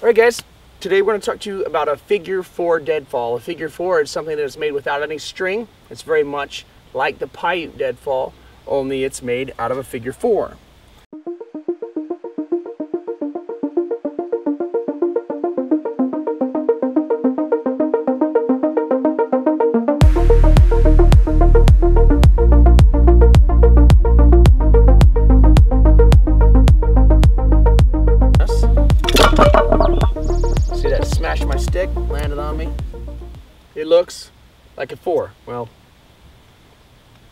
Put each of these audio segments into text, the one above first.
Alright guys, today we're going to talk to you about a figure 4 deadfall. A figure 4 is something that is made without any string. It's very much like the Paiute deadfall, only it's made out of a figure 4. See that smashed my stick, landed on me? It looks like a 4. Well,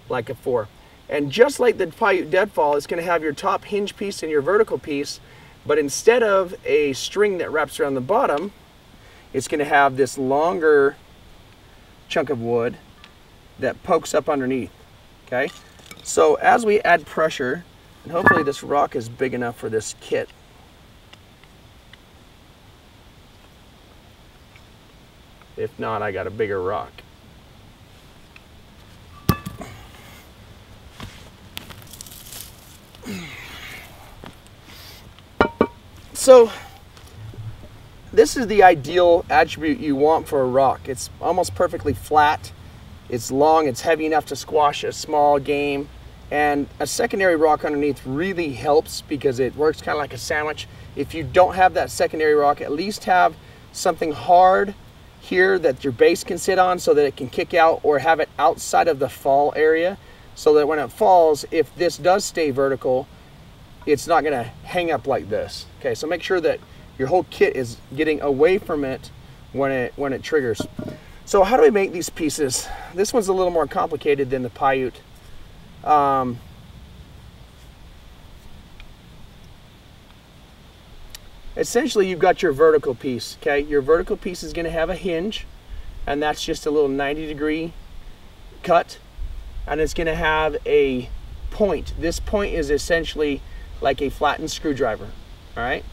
like a 4. And just like the Paiute deadfall, it's going to have your top hinge piece and your vertical piece, but instead of a string that wraps around the bottom, it's going to have this longer chunk of wood that pokes up underneath. Okay? So as we add pressure, and hopefully this rock is big enough for this kit. If not, I got a bigger rock. So this is the ideal attribute you want for a rock. It's almost perfectly flat. It's long, it's heavy enough to squash a small game. And a secondary rock underneath really helps because it works kind of like a sandwich. If you don't have that secondary rock, at least have something hard here that your base can sit on so that it can kick out, or have it outside of the fall area so that when it falls, if this does stay vertical, it's not going to hang up like this. Okay, so make sure that your whole kit is getting away from it when it triggers. So how do we make these pieces? This one's a little more complicated than the Paiute. Essentially, you've got your vertical piece. Okay, your vertical piece is going to have a hinge, and that's just a little 90-degree cut, and it's going to have a point. This point is essentially like a flattened screwdriver. All right,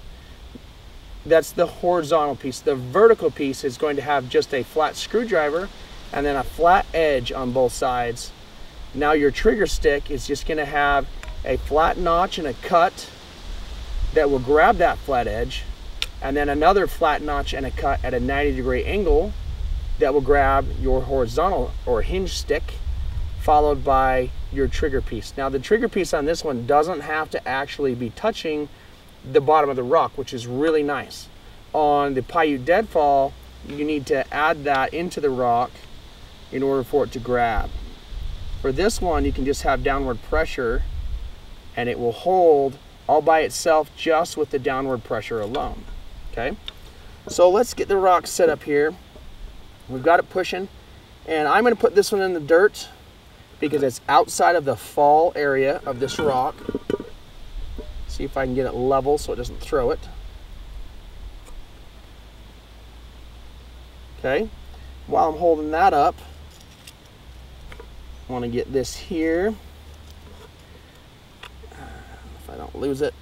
that's the horizontal piece. The vertical piece is going to have just a flat screwdriver and then a flat edge on both sides. Now your trigger stick is just going to have a flat notch and a cut that will grab that flat edge, and then another flat notch and a cut at a 90-degree angle that will grab your horizontal or hinge stick, followed by your trigger piece. Now the trigger piece on this one doesn't have to actually be touching the bottom of the rock, which is really nice. On the Paiute deadfall, you need to add that into the rock in order for it to grab. For this one, you can just have downward pressure and it will hold all by itself just with the downward pressure alone. Okay, so let's get the rock set up here. We've got it pushing, and I'm going to put this one in the dirt because it's outside of the fall area of this rock. See if I can get it level so it doesn't throw it. Okay, while I'm holding that up, I want to get this here. If I don't lose it.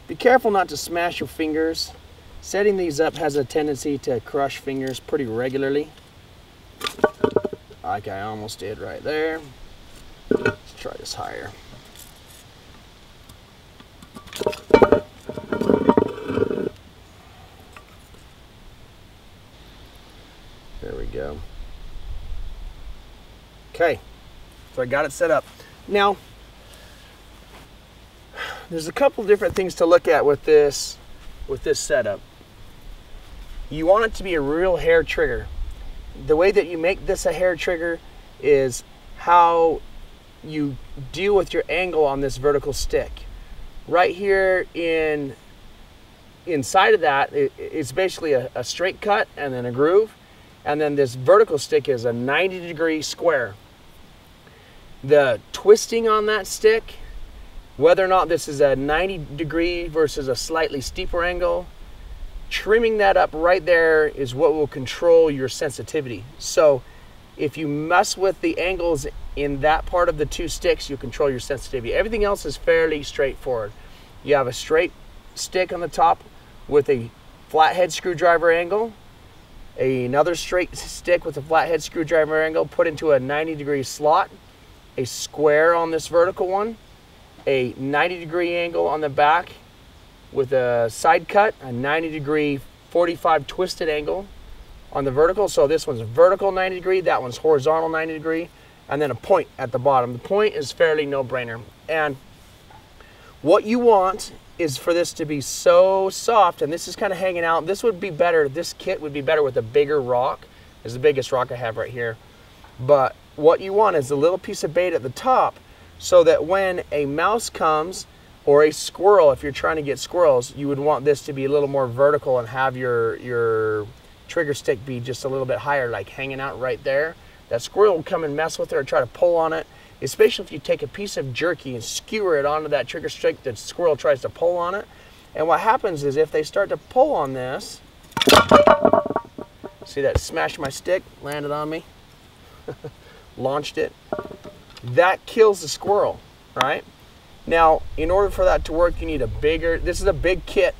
Be careful not to smash your fingers. Setting these up has a tendency to crush fingers pretty regularly. Like I almost did right there. Let's try this higher. There we go. Okay, so I got it set up. Now, there's a couple different things to look at with this setup. You want it to be a real hair trigger. The way that you make this a hair trigger is how you deal with your angle on this vertical stick. Right here inside of that, it's basically a straight cut and then a groove, and then this vertical stick is a 90-degree square. The twisting on that stick, whether or not this is a 90-degree versus a slightly steeper angle, trimming that up right there is what will control your sensitivity. So if you mess with the angles in that part of the two sticks, you'll control your sensitivity. Everything else is fairly straightforward. You have a straight stick on the top with a flathead screwdriver angle, another straight stick with a flathead screwdriver angle put into a 90-degree slot, a square on this vertical one, a 90-degree angle on the back, with a side cut, a 90-degree 45 twisted angle on the vertical. So this one's vertical 90 degree, that one's horizontal 90 degree, and then a point at the bottom. The point is fairly no-brainer. And what you want is for this to be so soft, and this is kind of hanging out. This would be better, this kit would be better with a bigger rock. This is the biggest rock I have right here. But what you want is a little piece of bait at the top, so that when a mouse comes, or a squirrel, if you're trying to get squirrels, you would want this to be a little more vertical and have your trigger stick be just a little bit higher, like hanging out right there. That squirrel will come and mess with it or try to pull on it, especially if you take a piece of jerky and skewer it onto that trigger stick, the squirrel tries to pull on it. And what happens is if they start to pull on this, see that smashed my stick, landed on me, launched it, that kills the squirrel, right? Now, in order for that to work, you need a bigger, this is a big kit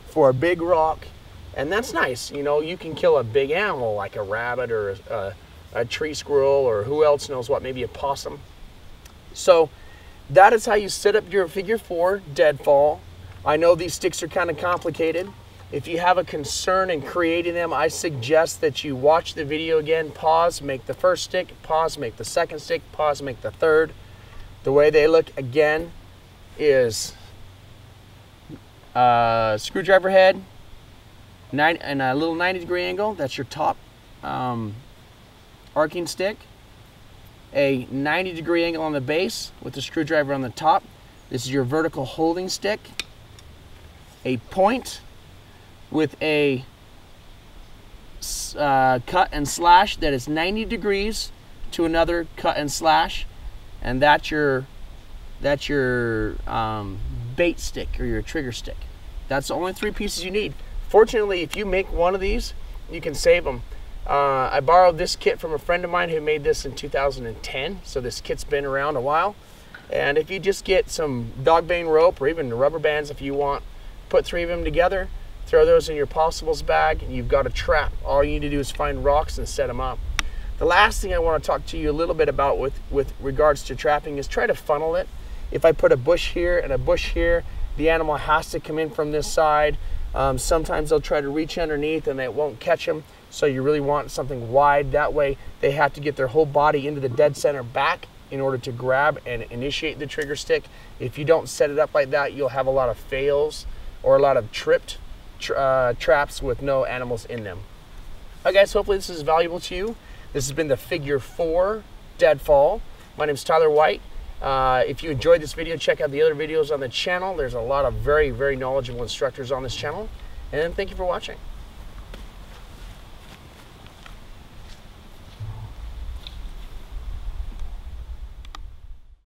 for a big rock, and that's nice. You know, you can kill a big animal like a rabbit or a tree squirrel, or who else knows what, maybe a possum. So that is how you set up your figure 4 Deadfall. I know these sticks are kind of complicated. If you have a concern in creating them, I suggest that you watch the video again, pause, make the first stick, pause, make the second stick, pause, make the third. The way they look again is screwdriver head, and a little 90-degree angle. That's your top arcing stick. A 90-degree angle on the base with the screwdriver on the top. This is your vertical holding stick. A point with a cut and slash that is 90 degrees to another cut and slash, and that's your bait stick or your trigger stick. That's the only 3 pieces you need. Fortunately, if you make one of these, you can save them. I borrowed this kit from a friend of mine who made this in 2010, so this kit's been around a while. And if you just get some dog bane rope or even rubber bands if you want, put 3 of them together, throw those in your possibles bag, and you've got a trap. All you need to do is find rocks and set them up. The last thing I want to talk to you a little bit about with regards to trapping is try to funnel it. If I put a bush here and a bush here, the animal has to come in from this side. Sometimes they'll try to reach underneath and it won't catch them. So you really want something wide. That way they have to get their whole body into the dead center back in order to grab and initiate the trigger stick. If you don't set it up like that, you'll have a lot of fails or a lot of tripped traps with no animals in them. Alright guys, hopefully this is valuable to you. This has been the figure 4 Deadfall. My name is Tyler White. If you enjoyed this video, check out the other videos on the channel. There's a lot of very, very knowledgeable instructors on this channel. And thank you for watching.